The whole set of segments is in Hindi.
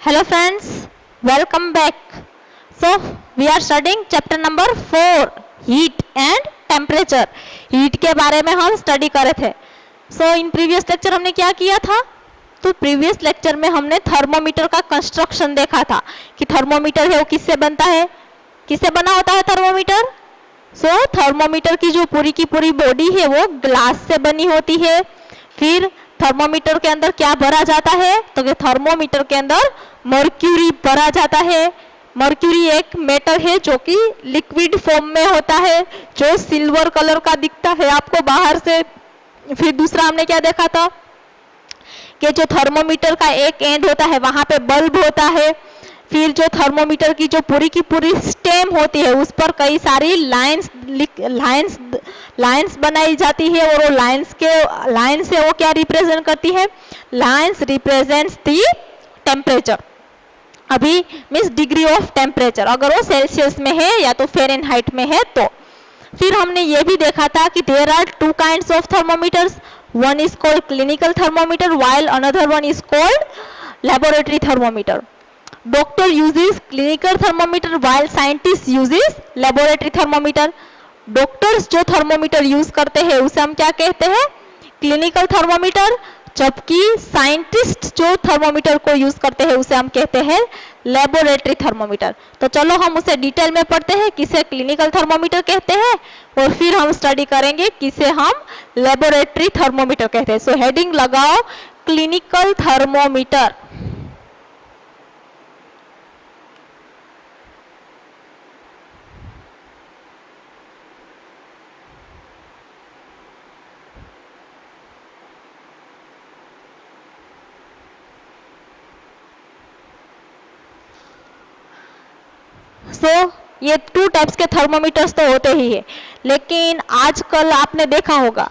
Hello friends, welcome back. So we are studying chapter number 4, heat and temperature. Heat के बारे में हम स्टडी कर रहे थे. So in previous lecture हमने क्या किया था? तो प्रीवियस लेक्चर में हमने थर्मोमीटर का कंस्ट्रक्शन देखा था कि थर्मोमीटर है वो किससे बनता है, किससे बना होता है थर्मोमीटर. सो थर्मोमीटर की जो पूरी की पूरी बॉडी है वो ग्लास से बनी होती है. फिर थर्मोमीटर के अंदर क्या भरा जाता है, तो कि थर्मोमीटर के अंदर मर्क्यूरी भरा जाता है. मर्क्यूरी एक मेटल है जो कि लिक्विड फॉर्म में होता है, जो सिल्वर कलर का दिखता है आपको बाहर से. फिर दूसरा हमने क्या देखा था कि जो थर्मोमीटर का एक एंड होता है वहां पे बल्ब होता है. फिर जो थर्मोमीटर की जो पूरी की पूरी स्टेम होती है उस पर कई सारी लाइंस बनाई जाती है, और वो लाइन से वो क्या रिप्रेजेंट करती है, लाइंस रिप्रेजेंट्स दी टेम्परेचर. अभी मीन्स डिग्री ऑफ टेम्परेचर, अगर वो सेल्सियस में है या तो फ़ारेनहाइट में है तो. फिर हमने ये भी देखा था कि there are two kinds of thermometers. One is called clinical thermometer while another one is called laboratory thermometer. Doctor uses clinical thermometer while scientist uses laboratory thermometer. Doctors जो थर्मोमीटर यूज करते हैं उसे हम क्या कहते हैं, क्लिनिकल थर्मोमीटर, जबकि साइंटिस्ट जो थर्मोमीटर को यूज करते हैं उसे हम कहते हैं लेबोरेटरी थर्मोमीटर. तो चलो हम उसे डिटेल में पढ़ते हैं किसे क्लिनिकल थर्मोमीटर कहते हैं, और फिर हम स्टडी करेंगे किसे हम लेबोरेटरी थर्मोमीटर कहते हैं. सो हेडिंग लगाओ, क्लिनिकल थर्मोमीटर. ये टू टाइप्स के थर्मोमीटर्स तो होते ही है, लेकिन आजकल आपने देखा होगा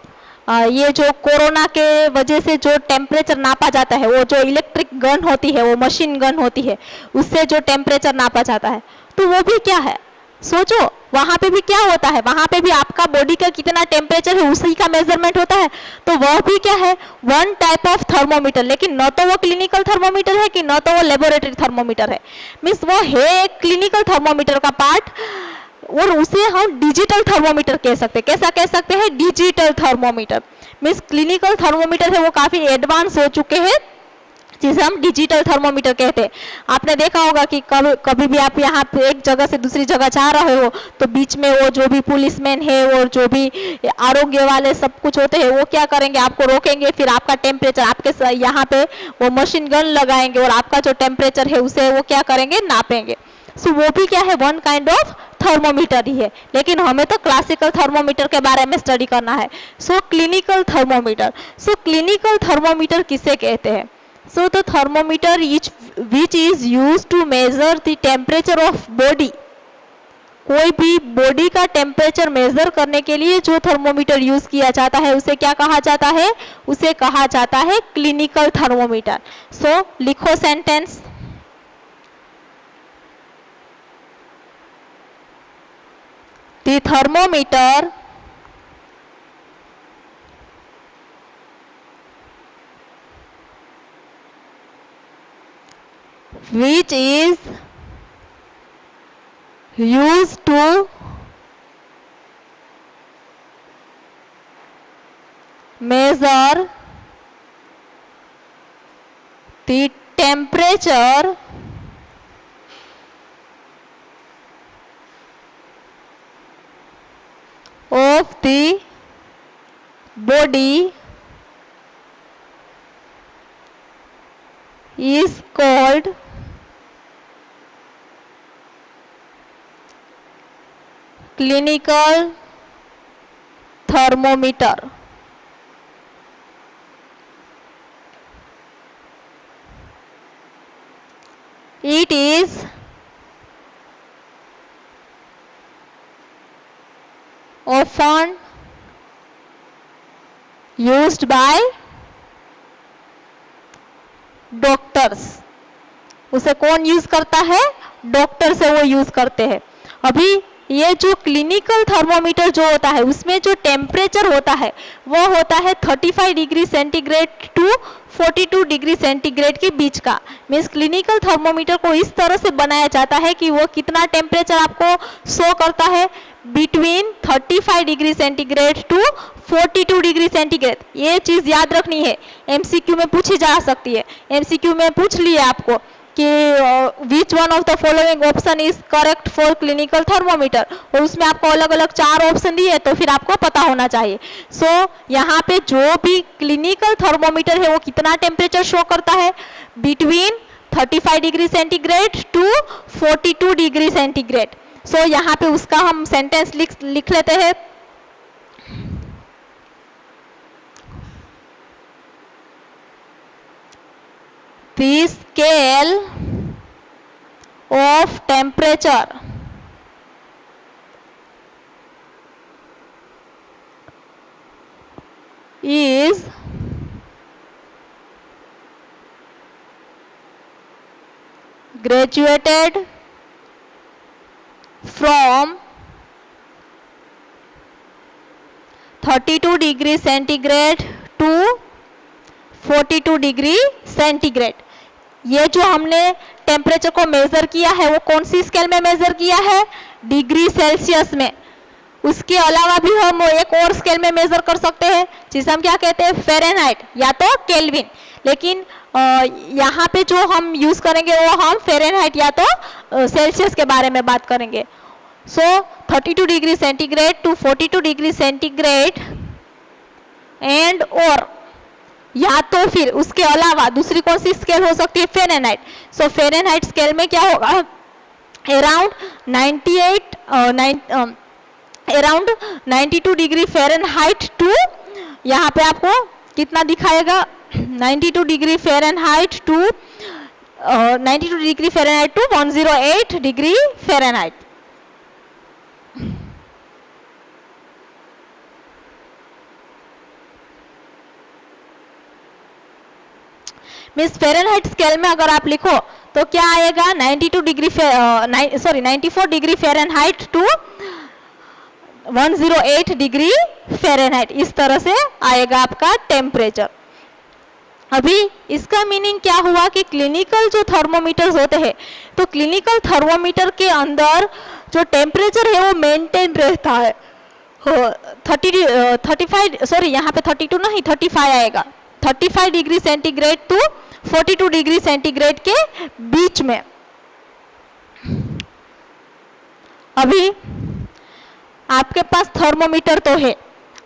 ये जो कोरोना के वजह से जो टेम्परेचर नापा जाता है, वो जो इलेक्ट्रिक गन होती है, वो मशीन गन होती है, उससे जो टेम्परेचर नापा जाता है, तो वो भी क्या है, सोचो वहां पे भी क्या होता है, वहां पे भी आपका बॉडी का कितना टेम्परेचर है उसी का मेजरमेंट होता है. तो वह भी क्या है, वन टाइप ऑफ थर्मोमीटर, लेकिन न तो वो क्लिनिकल थर्मोमीटर है कि न तो वो लेबोरेटरी थर्मोमीटर है. मीन्स वो है एक क्लिनिकल थर्मोमीटर का पार्ट, और उसे हम डिजिटल थर्मोमीटर कह सकते हैं. कैसा कह सकते हैं, digital thermometer. Means clinical thermometer है वो काफी एडवांस हो चुके हैं, जिसे हम डिजिटल थर्मोमीटर कहते हैं. आपने देखा होगा कि कभी भी आप यहाँ पे एक जगह से दूसरी जगह जा रहे हो तो बीच में वो जो भी पुलिसमैन है और जो भी आरोग्य वाले सब कुछ होते हैं वो क्या करेंगे, आपको रोकेंगे, फिर आपका टेम्परेचर आपके यहाँ पे वो मशीन गन लगाएंगे और आपका जो टेम्परेचर है उसे वो क्या करेंगे, नापेंगे. सो वो भी क्या है, वन काइंड ऑफ थर्मोमीटर ही है, लेकिन हमें तो क्लासिकल थर्मोमीटर के बारे में स्टडी करना है. So clinical thermometer. So clinical thermometer किसे कहते हैं, so the thermometer which is used to measure the temperature of body. कोई भी बॉडी का टेम्परेचर मेजर करने के लिए जो थर्मोमीटर यूज किया जाता है उसे क्या कहा जाता है, उसे कहा जाता है क्लिनिकल थर्मोमीटर. सो लिखो sentence, the thermometer which is used to measure the temperature of the body is called clinical thermometer. It is often used by doctors. उसे कौन यूज करता है, डॉक्टर से वो यूज करते हैं. अभी ये जो क्लिनिकल थर्मोमीटर जो होता है उसमें जो टेम्परेचर होता है वो होता है 35 degree centigrade to 42 degree centigrade के बीच का। मीन्स क्लिनिकल थर्मोमीटर को इस तरह से बनाया जाता है कि वो कितना टेम्परेचर आपको शो करता है, between 35 degree centigrade to 42 degree centigrade. ये चीज याद रखनी है, एमसीक्यू में पूछी जा सकती है। एमसीक्यू में पूछ लिया आपको कि which one of the following option is correct for clinical thermometer, और उसमें आपको अलग अलग 4 ऑप्शन दिए तो फिर आपको पता होना चाहिए। सो यहाँ पे जो भी क्लिनिकल थर्मोमीटर है वो कितना टेम्परेचर शो करता है, between 35 degree centigrade to 42 degree centigrade. So यहाँ पे उसका हम सेंटेंस लिख लेते हैं। The scale of temperature is graduated from 32 degree centigrade to 42 degree centigrade. ये जो हमने टेम्परेचर को मेजर किया है वो कौन सी स्केल में मेजर किया है, डिग्री सेल्सियस में। उसके अलावा भी हम एक और स्केल में मेजर कर सकते हैं जिसे हम क्या कहते हैं, फ़ारेनहाइट या तो केल्विन। लेकिन यहाँ पे जो हम यूज करेंगे वो हम फ़ारेनहाइट या तो सेल्सियस के बारे में बात करेंगे। So 32 degree centigrade to 42 degree centigrade and और या तो फिर उसके अलावा दूसरी कौन सी स्केल हो सकती है, फ़ारेनहाइट। सो फ़ारेनहाइट स्केल में क्या होगा, अराउंड 92 डिग्री फ़ारेनहाइट टू, यहाँ पे आपको कितना दिखाएगा, 92 degree Fahrenheit to 92 degree Fahrenheit to 108 degree Fahrenheit. Means Fahrenheit scale में अगर आप लिखो तो क्या आएगा, 94 degree Fahrenheit to 108 degree Fahrenheit, इस तरह से आएगा आपका टेम्परेचर। अभी इसका मीनिंग क्या हुआ कि क्लिनिकल जो थर्मोमीटर्स होते हैं, तो क्लिनिकल थर्मोमीटर के अंदर जो टेम्परेचर है वो मेंटेन रहता है। 35 यहाँ पे 32 नहीं 35 आएगा, 35 degree centigrade to 42 degree centigrade के बीच में। अभी आपके पास थर्मोमीटर तो है,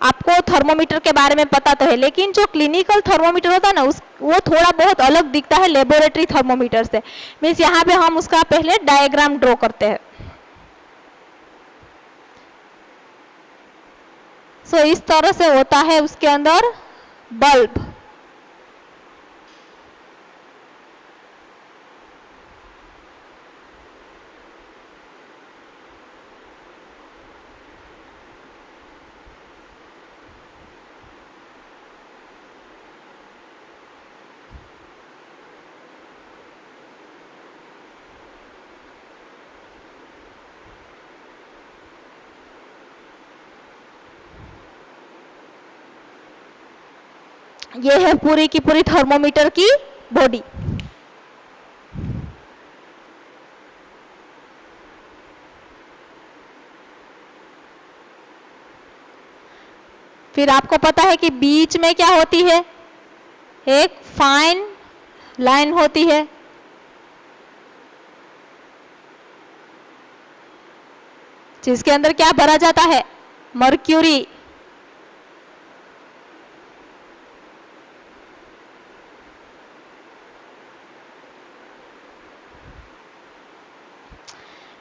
आपको थर्मोमीटर के बारे में पता तो है, लेकिन जो क्लिनिकल थर्मोमीटर होता है ना वो थोड़ा बहुत अलग दिखता है लेबोरेटरी थर्मोमीटर से। मीन्स यहाँ पे हम उसका पहले डायग्राम ड्रॉ करते हैं। सो इस तरह से होता है उसके अंदर बल्ब। ये है पूरी की पूरी थर्मोमीटर की बॉडी। फिर आपको पता है कि बीच में क्या होती है, एक फाइन लाइन होती है, जिसके अंदर क्या भरा जाता है, मर्क्यूरी।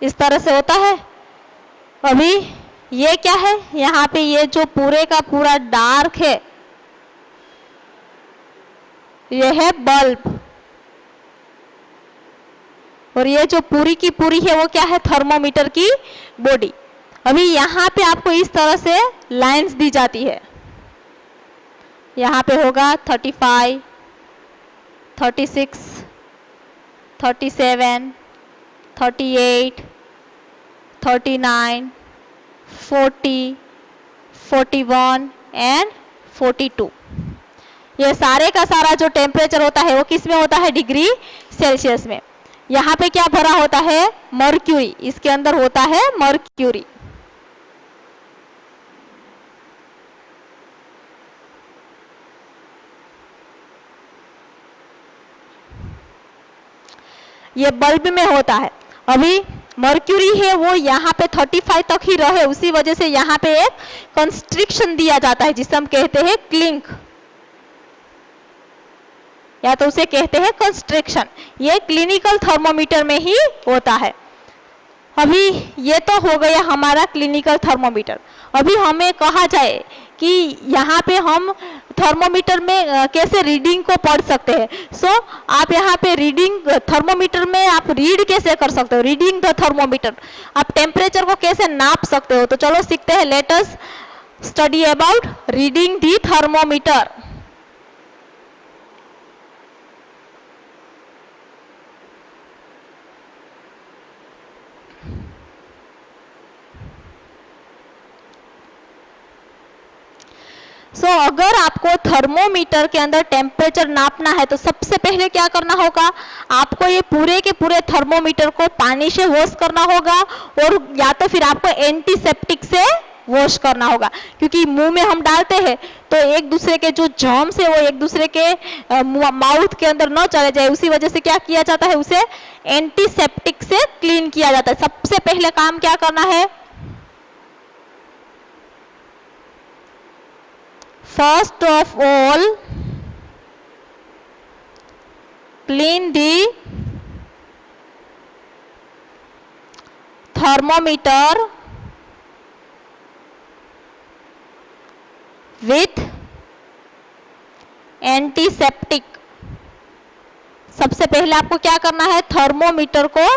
इस तरह से होता है। अभी ये क्या है, यहाँ पे ये जो पूरे का पूरा डार्क है ये है बल्ब, और ये जो पूरी की पूरी है वो क्या है, थर्मोमीटर की बॉडी। अभी यहाँ पे आपको इस तरह से लाइंस दी जाती है। यहाँ पे होगा 35, 36, 37, 38, 39, 40, 41 एंड 42। ये सारे का सारा जो टेम्परेचर होता है वो किस में होता है? डिग्री सेल्सियस में। यहाँ पे क्या भरा होता है? मर्क्यूरी। इसके अंदर होता है मर्क्यूरी। ये बल्ब में होता है। अभी मर्क्यूरी है वो यहाँ पे 35 तक ही रहे, उसी वजह से यहाँ पे एक कंस्ट्रिक्शन दिया जाता है जिसे हम कहते हैं क्लिंक, या तो उसे कहते हैं कंस्ट्रिक्शन। ये क्लिनिकल थर्मोमीटर में ही होता है। अभी ये तो हो गया हमारा क्लिनिकल थर्मोमीटर। अभी हमें कहा जाए कि यहाँ पे हम थर्मोमीटर में कैसे रीडिंग को पढ़ सकते हैं। सो आप यहाँ पे रीडिंग थर्मोमीटर में आप रीड कैसे कर सकते हो? रीडिंग द थर्मोमीटर, आप टेम्परेचर को कैसे नाप सकते हो? तो चलो सीखते हैं। Let us study about reading the thermometer. अगर आपको थर्मोमीटर के अंदर टेम्परेचर नापना है तो सबसे पहले क्या करना होगा? आपको ये पूरे के पूरे थर्मोमीटर को पानी से वॉश करना होगा, और या तो फिर आपको एंटीसेप्टिक से वॉश करना होगा, क्योंकि मुंह में हम डालते हैं तो एक दूसरे के जो जर्म्स है वो एक दूसरे के माउथ के अंदर न चले जाए, उसी वजह से क्या किया जाता है? उसे एंटीसेप्टिक से क्लीन किया जाता है। सबसे पहले काम क्या करना है? First of all, clean the thermometer with antiseptic. सबसे पहले आपको क्या करना है? थर्मोमीटर को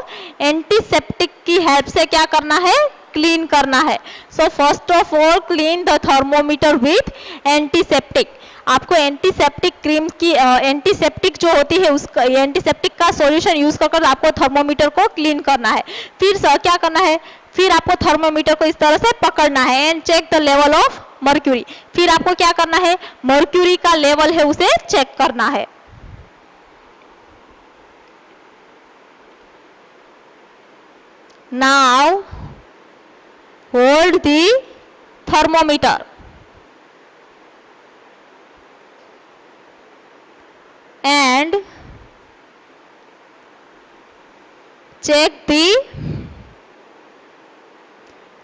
एंटीसेप्टिक की हेल्प से क्या करना है? क्लीन करना है। So first of all clean the thermometer with antiseptic. आपको एंटीसेप्टिक क्रीम की एंटीसेप्टिक जो होती है उसका एंटीसेप्टिक का सॉल्यूशन यूज कर आपको थर्मोमीटर को क्लीन करना है। फिर क्या करना है? फिर आपको थर्मोमीटर को इस तरह से पकड़ना है and check the level of mercury. फिर आपको क्या करना है? मर्क्यूरी का लेवल है उसे चेक करना है। Now hold the thermometer and check the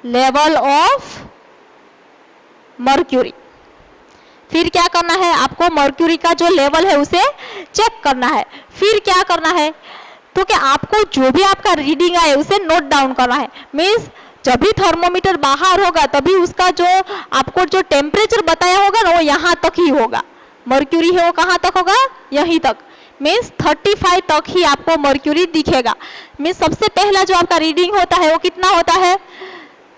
level of mercury। फिर क्या करना है? आपको मर्क्यूरी का जो लेवल है उसे चेक करना है। फिर क्या करना है? तो क्या आपको जो भी आपका रीडिंग आए उसे नोट डाउन करना है। मीन्स जब भी थर्मोमीटर बाहर होगा तभी उसका जो आपको जो टेम्परेचर बताया होगा ना वो यहाँ तक ही होगा। मर्क्यूरी है वो कहाँ तक होगा? यहीं तक। मीन्स 35 तक ही आपको मर्क्यूरी दिखेगा। मीन्स सबसे पहला जो आपका रीडिंग होता है वो कितना होता है?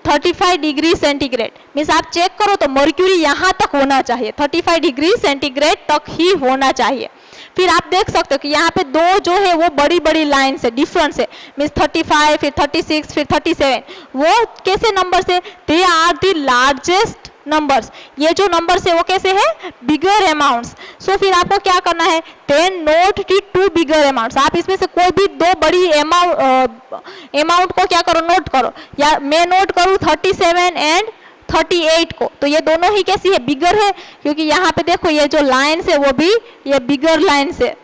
35 डिग्री सेंटीग्रेड। मीन्स आप चेक करो तो मर्क्यूरी यहाँ तक होना चाहिए, 35 डिग्री सेंटीग्रेड तक ही होना चाहिए। फिर आप देख सकते हो कि यहाँ पे दो जो है वो बड़ी बड़ी लाइन से डिफरेंस है। मीन्स 35, फिर 36, फिर 37। वो कैसे नंबर्स है? They are the largest numbers. ये जो नंबर्स है वो कैसे है? बिगर अमाउंट्स। सो फिर आपको क्या करना है? Then note the two bigger amounts. आप इसमें से कोई भी दो बड़ी अमाउंट को क्या करो? नोट करो। या मैं नोट करूँ 37 एंड 38 को, तो ये दोनों ही कैसी है? बिगर है, क्योंकि यहाँ पे देखो ये जो लाइन्स है वो भी ये बिगर लाइन्स है।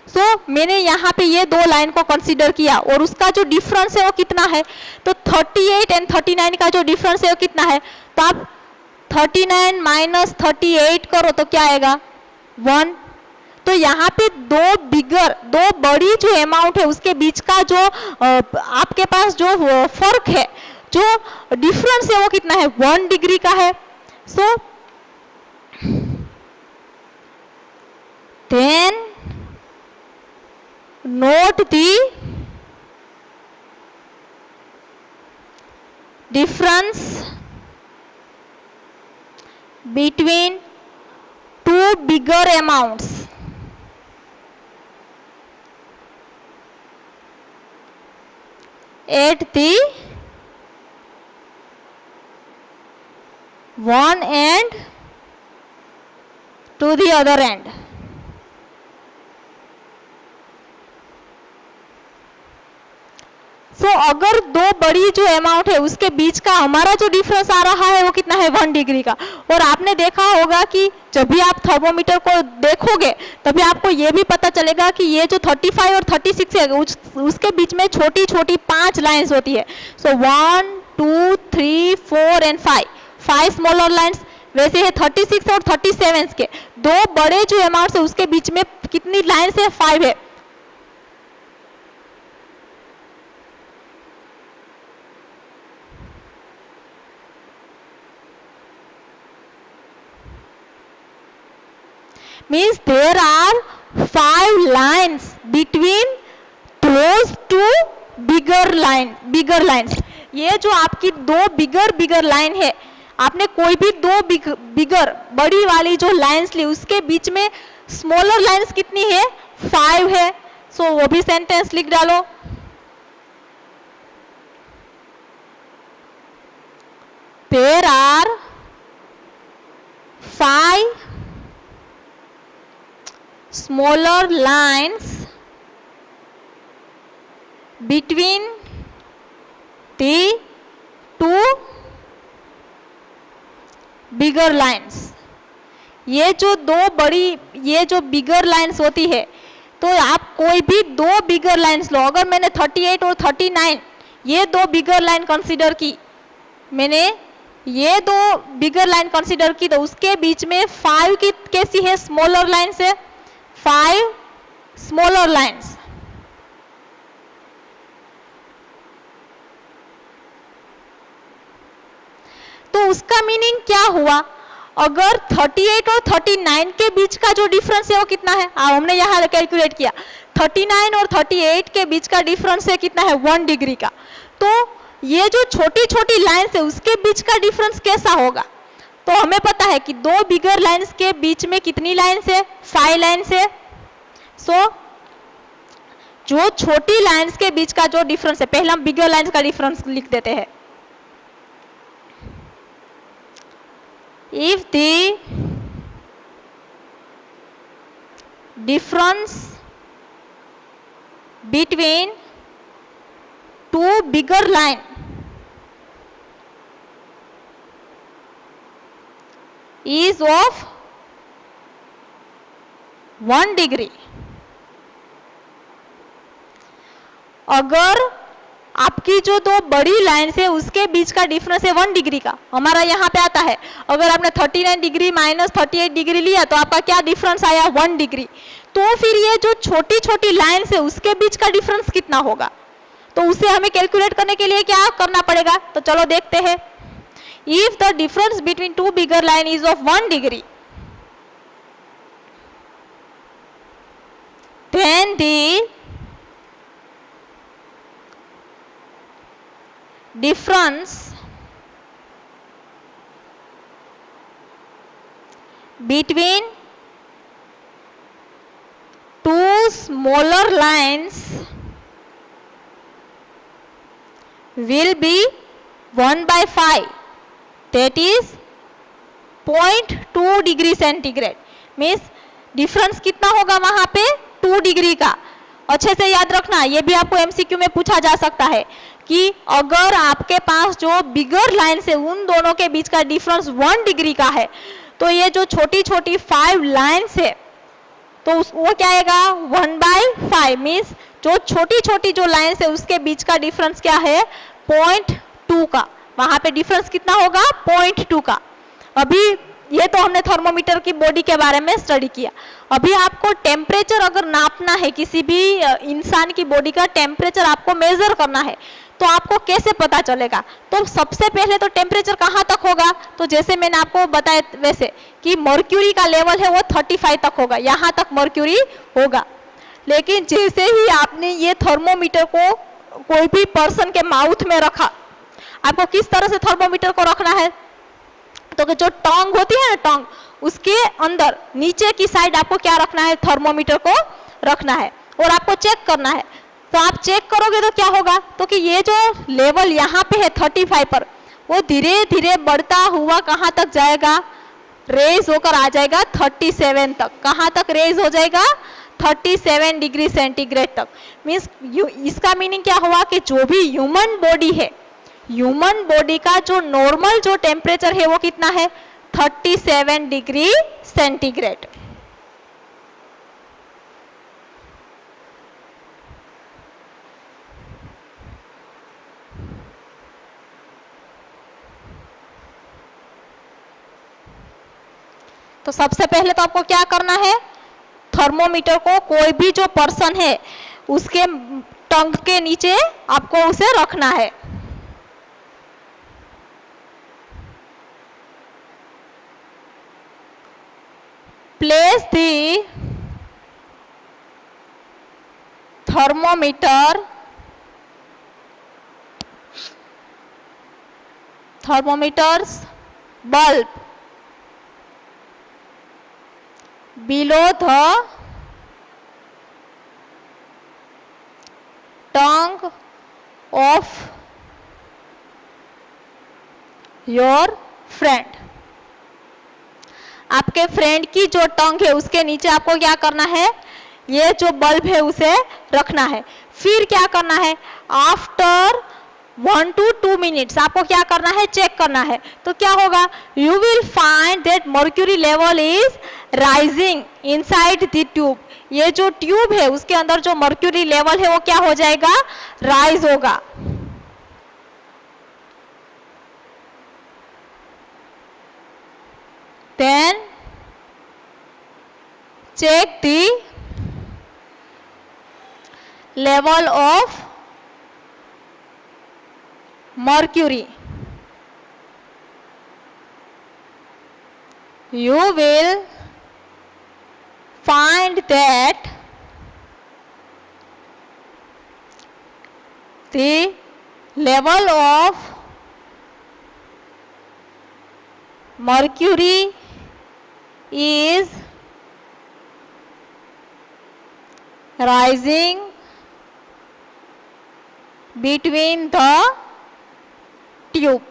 सो मैंने यहाँ पे ये दो लाइन को कंसीडर किया और उसका जो डिफरेंस है वो कितना है? तो 38 एंड 39 का जो डिफरेंस है वो कितना है? तो आप 39 माइनस 38 करो तो क्या आएगा? 1। तो यहाँ पे दो बड़ी जो अमाउंट है उसके बीच का जो आपके पास जो फर्क है, जो डिफरेंस है वो कितना है? 1 डिग्री का है। So then note the difference between two bigger amounts. at the one end to the other end. तो अगर दो बड़ी जो अमाउंट है उसके बीच का हमारा जो डिफरेंस आ रहा है वो कितना है 1 डिग्री का। और आपने देखा होगा कि जब भी आप थर्मोमीटर को देखोगे तभी आपको ये भी पता चलेगा कि ये जो 35 और 36 है उसके बीच में छोटी छोटी 5 लाइंस होती है। सो 1 2 3 4 एंड 5 स्मॉलर लाइंस। वैसे है 36 और 37 के दो बड़े जो अमाउंट है उसके बीच में कितनी लाइंस है 5 है। Means there are 5 lines between those two bigger lines. ये जो आपकी दो बिगर लाइन है, आपने कोई भी दो बिगर बड़ी वाली जो लाइंस ली उसके बीच में स्मॉलर लाइंस कितनी है 5 है। सो वो भी सेंटेंस लिख डालो। There are 5 smaller lines between the two bigger lines. ये जो बिगर लाइंस होती है तो आप कोई भी दो बिगर लाइंस लो। अगर मैंने 38 और 39 ये दो बिगर लाइन कंसीडर की, मैंने ये दो बिगर लाइन कंसीडर की तो उसके बीच में 5 की कैसी है स्मॉलर लाइंस है 5 स्मॉलर लाइंस। तो उसका मीनिंग क्या हुआ? अगर 38 और 39 के बीच का जो डिफरेंस है वो कितना है? हमने यहाँ कैलकुलेट किया 39 और 38 के बीच का डिफरेंस है कितना है 1 डिग्री का। तो ये जो छोटी छोटी लाइंस है उसके बीच का डिफरेंस कैसा होगा? तो हमें पता है कि दो बिगर लाइंस के बीच में कितनी लाइंस है 5 लाइंस है। सो जो छोटी लाइंस के बीच का जो डिफरेंस है, पहले हम बिगर लाइंस का डिफरेंस लिख देते हैं। If the difference between two bigger line is of 1 degree, अगर आपकी जो दो बड़ी लाइंस है उसके बीच का डिफरेंस है 1 डिग्री का, हमारा यहाँ पे आता है अगर आपने 39 डिग्री माइनस 38 डिग्री लिया तो आपका क्या डिफरेंस आया 1 डिग्री। तो फिर ये जो छोटी छोटी लाइंस है उसके बीच का डिफरेंस कितना होगा? तो उसे हमें कैलकुलेट करने के लिए क्या करना पड़ेगा? तो चलो देखते हैं। If the difference between two bigger line is of 1 degree then the difference between two smaller lines will be 1/5, that is 0.2 degree centigrade. Means difference कितना होगा वहां पे 2 डिग्री का। अच्छे से याद रखना, ये भी आपको एमसीक्यू में पूछा जा सकता है कि अगर आपके पास जो बिगर लाइंस है उन दोनों के बीच का डिफरेंस 1 डिग्री का है तो ये जो छोटी छोटी 5 लाइंस है तो वो क्या आएगा 1/5। मीन्स जो छोटी छोटी जो लाइंस है उसके बीच का डिफरेंस क्या है 0.2 का। वहां पे डिफरेंस कितना होगा 0.2 का। अभी ये तो हमने थर्मोमीटर की बॉडी के बारे में स्टडी किया। अभी आपको टेम्परेचर अगर नापना है, किसी भी इंसान की बॉडी का टेम्परेचर आपको मेजर करना है तो आपको कैसे पता चलेगा? तो सबसे पहले तो टेम्परेचर कहाँ तक होगा? तो जैसे मैंने आपको बताया वैसे कि मर्क्यूरी का लेवल है वो 35 तक होगा, यहाँ तक मर्क्यूरी होगा। लेकिन जैसे ही आपने ये थर्मोमीटर को कोई भी पर्सन के माउथ में रखा, आपको किस तरह से थर्मोमीटर को रखना है? तो जो टोंग होती है ना, टोंग, उसके अंदर नीचे की साइड आपको क्या रखना है? थर्मोमीटर को रखना है और आपको चेक करना है। तो आप चेक करोगे तो क्या होगा, तो कि ये जो लेवल यहाँ पे है 35 पर, वो धीरे धीरे बढ़ता हुआ कहाँ तक जाएगा, रेज होकर आ जाएगा 37 तक। कहाँ तक रेज हो जाएगा, 37 डिग्री सेंटीग्रेड तक। मीन्स इसका मीनिंग क्या हुआ कि जो भी ह्यूमन बॉडी है, ह्यूमन बॉडी का जो नॉर्मल जो टेम्परेचर है वो कितना है, 37 डिग्री सेंटीग्रेड। तो सबसे पहले तो आपको क्या करना है, थर्मोमीटर को कोई भी जो पर्सन है उसके टंग के नीचे आपको उसे रखना है। Place the thermometer's bulb below the tongue of your friend। आपके फ्रेंड की जो टंग है उसके नीचे आपको क्या करना है, ये जो बल्ब है उसे रखना है। फिर क्या करना है, आफ्टर 1 to 2 मिनट्स आपको क्या करना है, चेक करना है। तो क्या होगा, you will find that mercury level is rising inside the tube. ये जो ट्यूब है उसके अंदर जो मर्क्यूरी लेवल है वो क्या हो जाएगा, राइज होगा। Then check the level of mercury। You will find that the level of mercury is rising between the tube.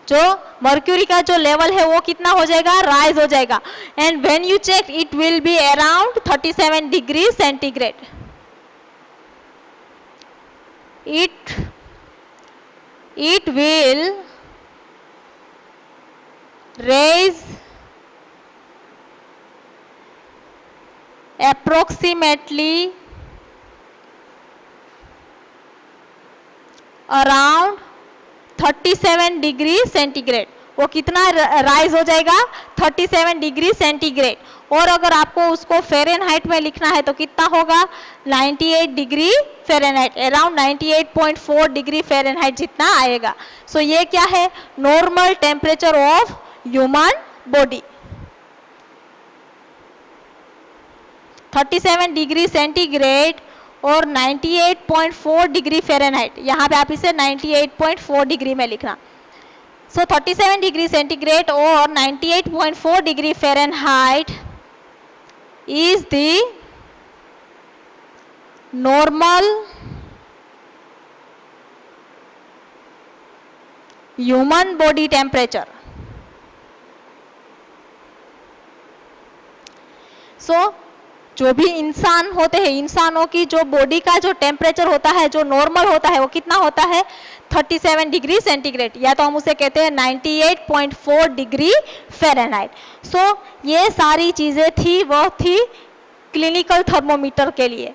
जो मर्क्यूरी का जो लेवल है वो कितना हो जाएगा, राइज हो जाएगा। And when you check it will be around 37 degree centigrade. it will raise approximately around 37 degree centigrade. वो कितना राइज हो जाएगा, 37 डिग्री सेंटीग्रेड। और अगर आपको उसको फ़ारेनहाइट में लिखना है तो कितना होगा, 98 degree Fahrenheit, around 98.4 degree Fahrenheit जितना आएगा। सो ये क्या है, normal temperature of human body. 37 degree centigrade और 98.4 डिग्री फ़ारेनहाइट, यहाँ पे आप इसे 98.4 डिग्री में लिखना। सो 37 डिग्री सेंटीग्रेड और 98.4 degree Fahrenheit is the normal human body temperature। So जो भी इंसान होते हैं, इंसानों की जो बॉडी का जो टेम्परेचर होता है, जो नॉर्मल होता है, वो कितना होता है, 37 डिग्री सेंटीग्रेड, या तो हम उसे कहते हैं 98.4 डिग्री फ़ारेनहाइट। सो ये सारी चीज़ें थी, वह थी क्लिनिकल थर्मोमीटर के लिए।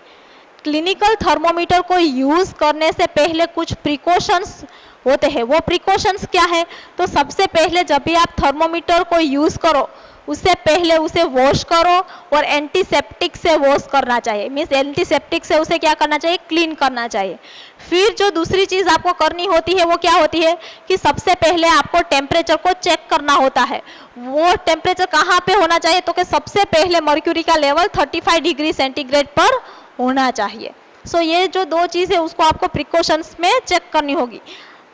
क्लिनिकल थर्मोमीटर को यूज़ करने से पहले कुछ प्रिकॉशंस होते हैं। वो प्रिकॉशंस क्या है, तो सबसे पहले जब भी आप थर्मोमीटर को यूज़ करो उससे पहले उसे वॉश करो और एंटीसेप्टिक से वॉश करना चाहिए। मीन्स एंटीसेप्टिक से उसे क्या करना चाहिए, क्लीन करना चाहिए। फिर जो दूसरी चीज़ आपको करनी होती है वो क्या होती है कि सबसे पहले आपको टेम्परेचर को चेक करना होता है। वो टेम्परेचर कहाँ पे होना चाहिए, तो कि सबसे पहले मर्क्यूरी का लेवल 35 डिग्री सेंटीग्रेड पर होना चाहिए। सो ये जो दो चीज़ है उसको आपको प्रिकॉशंस में चेक करनी होगी।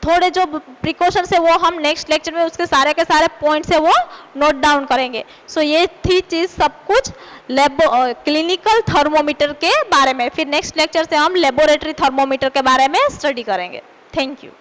थोड़े जो प्रिकॉशंस है वो हम नेक्स्ट लेक्चर में उसके सारे के सारे पॉइंट्स है वो नोट डाउन करेंगे। सो ये थी चीज़ सब कुछ क्लिनिकल थर्मोमीटर के बारे में। फिर नेक्स्ट लेक्चर से हम लेबोरेटरी थर्मोमीटर के बारे में स्टडी करेंगे। Thank you.